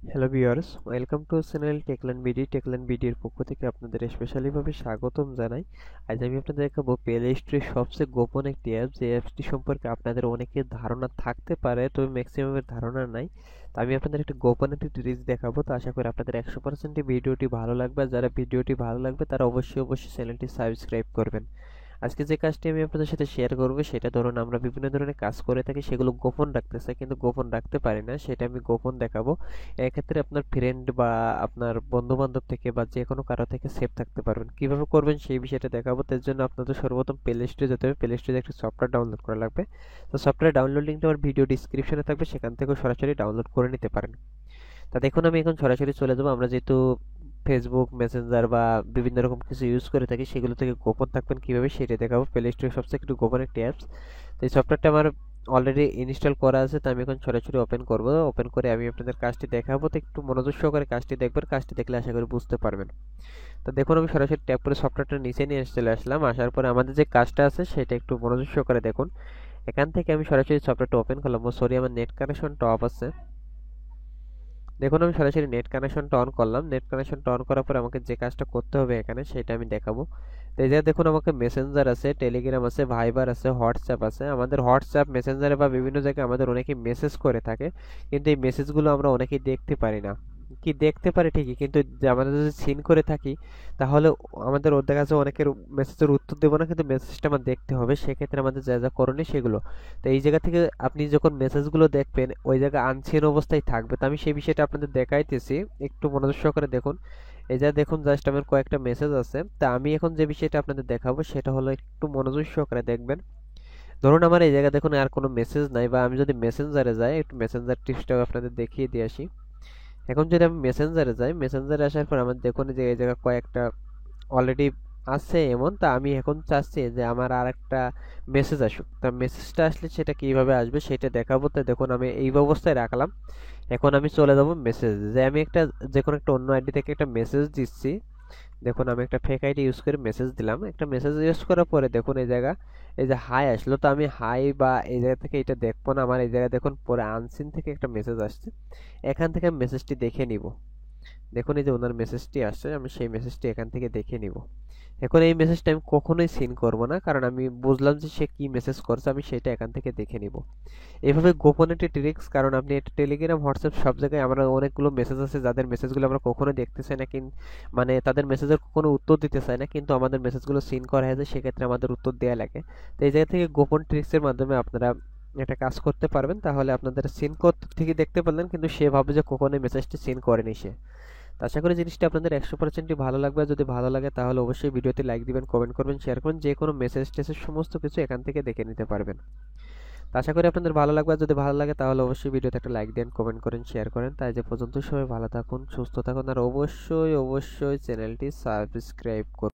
Hello viewers, welcome to channel techland বিডির পক্ষ থেকে আপনাদের স্পেশালিভাবে স্বাগতম জানাই। আজ আমি আপনাদের দেখাবো প্লে স্টোরের সবচেয়ে গোপন একটি অ্যাপ, যে অ্যাপসটি সম্পর্কে আপনাদের অনেকের ধারণা থাকতে পারে, তবে ম্যাক্সিমামের ধারণা নাই। তো আমি আপনাদের একটা গোপন একটি ট্রিক্স দেখাবো। তো আশা করি আপনাদের 100% ভিডিওটি ভালো লাগবে। আর যারা ভিডিওটি ভালো লাগবে তারা অবশ্যই চ্যানেলটি সাবস্ক্রাইব করবেন। আজকে যে কাজটি আমি আপনাদের সাথে শেয়ার করব, সেটা ধরুন আমরা বিভিন্ন ধরনের কাজ করে থাকি, সেগুলো গোপন রাখতে চাই কিন্তু গোপন রাখতে পারি না, সেটা আমি গোপন দেখাবো। এক্ষেত্রে আপনার ফ্রেন্ড বা আপনার বন্ধু বান্ধব থেকে বা যে কোনো কারো থেকে সেভ থাকতে পারবেন। কিভাবে করবেন সেই বিষয়টা দেখাবো। তার জন্য আপনাদের সর্বপ্রথম প্লে স্টোরে যেতে হবে। প্লে স্টোরে একটা সফটওয়্যার ডাউনলোড করা লাগবে। তো সফটওয়্যার ডাউনলোড লিঙ্কটা আমার ভিডিও ডিসক্রিপশনে থাকবে, সেখান থেকেও সরাসরি ডাউনলোড করে নিতে পারেন। তা দেখুন আমি এখন সরাসরি চলে যাবো। আমরা যেহেতু ফেসবুক মেসেঞ্জার বা বিভিন্ন রকম কিছু ইউজ করে থাকি, সেগুলো থেকে গোপন থাকবেন কিভাবে সেটা দেখাবো। প্লে স্টোরে সবচেয়ে একটু গোপন একটি অ্যাপস। তো এই সফটওয়্যারটা আমার অলরেডি ইনস্টল করা আছে। তো আমি এখন সরাসরি ওপেন করব। ওপেন করে আমি আপনাদের কাজটি দেখাবো। তো একটু মনোযোগ সহকারে কাজটি দেখবেন। কাজটি দেখলে আশা করি বুঝতে পারবেন। তো দেখুন আমি সরাসরি ট্যাপ করে সফটওয়্যারটা নিচে নিয়ে চলে আসলাম। আসার পরে আমাদের যে কাজটা আছে সেটা একটু মনোযোগ সহকারে দেখুন। এখান থেকে আমি সরাসরি সফটওয়্যারটা ওপেন করলাম। সরি, আমার নেট কানেকশনটা অফ আছে। দেখুন আমি সরাসরি নেট কানেকশনটা অন করলাম। নেট কানেকশনটা অন করার পর আমাকে যে কাজটা করতে হবে এখানে সেটা আমি দেখাবো। তো এই যে দেখুন আমাকে মেসেঞ্জার আছে, টেলিগ্রাম আছে, ভাইবার আছে, হোয়াটসঅ্যাপ আছে। আমাদের হোয়াটসঅ্যাপ মেসেঞ্জারে বা বিভিন্ন জায়গায় আমাদের অনেকেই মেসেজ করে থাকে, কিন্তু এই মেসেজগুলো আমরা অনেকেই দেখতে পারি না। কি দেখতে পারি ঠিকই, কিন্তু আমরা যদি সিন করে থাকি তাহলে আমাদের ওর দেখা যাচ্ছে অনেকের মেসেজের উত্তর দেবো না, কিন্তু মেসেজটা আমার দেখতে হবে। সেক্ষেত্রে আমাদের যা যা করণীয় সেগুলো। তো এই জায়গা থেকে আপনি যখন মেসেজগুলো দেখবেন ওই জায়গা আনসিন অবস্থায় থাকবে। তো আমি সেই বিষয়টা আপনাদের দেখাইতেছি, একটু মনোযোগ সহকারে দেখুন। এই যা দেখুন জাস্ট আমার কয়েকটা মেসেজ আছে। তা আমি এখন যে বিষয়টা আপনাদের দেখাবো সেটা হলো, একটু মনোযোগ সহকারে দেখবেন। ধরুন আমার এই জায়গায় দেখুন আর কোনো মেসেজ নাই, বা আমি যদি মেসেঞ্জারে যাই, একটু মেসেঞ্জার টিপসটাও আপনাদের দেখিয়ে দিয়ে আসি। এখন যদি আমি মেসেঞ্জারে যাই, মেসেঞ্জারে আসার পর আমার দেখুন যে এই জায়গায় কয়েকটা অলরেডি আছে এমন। তা আমি এখন চাচ্ছি যে আমার আর একটা মেসেজ আসুক। তা মেসেজটা আসলে সেটা কিভাবে আসবে সেটা দেখাবো। তো দেখুন আমি এই অবস্থায় রাখলাম। এখন আমি চলে যাব মেসেজ, যে আমি একটা যে কোনো একটা অন্য আইডি থেকে একটা মেসেজ দিচ্ছি। দেখুন আমি একটা ফেক আইডি ইউজ করে মেসেজ দিলাম। একটা মেসেজ ইউজ করার পরে দেখুন এই জায়গা এই যে হাই আসলো। তো আমি হাই বা এই জায়গা থেকে এটা দেখবো না। আমার এই জায়গায় দেখুন পরে আনসিন থেকে একটা মেসেজ আসছে, এখান থেকে আমি মেসেজটি দেখে নিব। দেখুন এই যে ওনার মেসেজটি আসছে, আমি সেই মেসেজটি এখান থেকে দেখে নিব। এখন এই মেসেজটা আমি কখনোই সিন করব না, কারণ আমি বুঝলাম যে সে কি মেসেজ করছে, আমি সেটা এখান থেকে দেখে নিব। এভাবে গোপন একটি ট্রিক্স, কারণ আপনি এটা টেলিগ্রাম হোয়াটসঅ্যাপ সব জায়গায় আমরা অনেকগুলো মেসেজ আছে যাদের মেসেজগুলো আমরা কখনো দেখতে চাই না, মানে তাদের মেসেজের কোনো উত্তর দিতে চাই না, কিন্তু আমাদের মেসেজগুলো সিন করা হয়েছে, সেক্ষেত্রে আমাদের উত্তর দেওয়া লাগে। তো এই জায়গা থেকে গোপন ট্রিক্সের মাধ্যমে আপনারা একটা কাজ করতে পারবেন। তাহলে আপনাদের সিন করতে ঠিকই দেখতে পারলেন, কিন্তু সে ভাবে যে কখনোই মেসেজটি সিন করেনি সে। তো আশা করি জিনিসটা আপনাদের 100%ই ভালো লাগবে। যদি ভালো লাগে তাহলে অবশ্যই ভিডিওতে লাইক দিবেন, কমেন্ট করবেন, শেয়ার করবেন। যে কোনো মেসেজ টেসেজ সমস্ত কিছু এখান থেকে দেখে নিতে পারবেন। তো আশা করি আপনাদের ভালো লাগবে। যদি ভালো লাগে তাহলে অবশ্যই ভিডিওতে একটা লাইক দেন, কমেন্ট করেন, শেয়ার করেন। তাই যে পর্যন্ত সবাই ভালো থাকুন, সুস্থ থাকুন, আর অবশ্যই চ্যানেলটি সাবস্ক্রাইব করুন।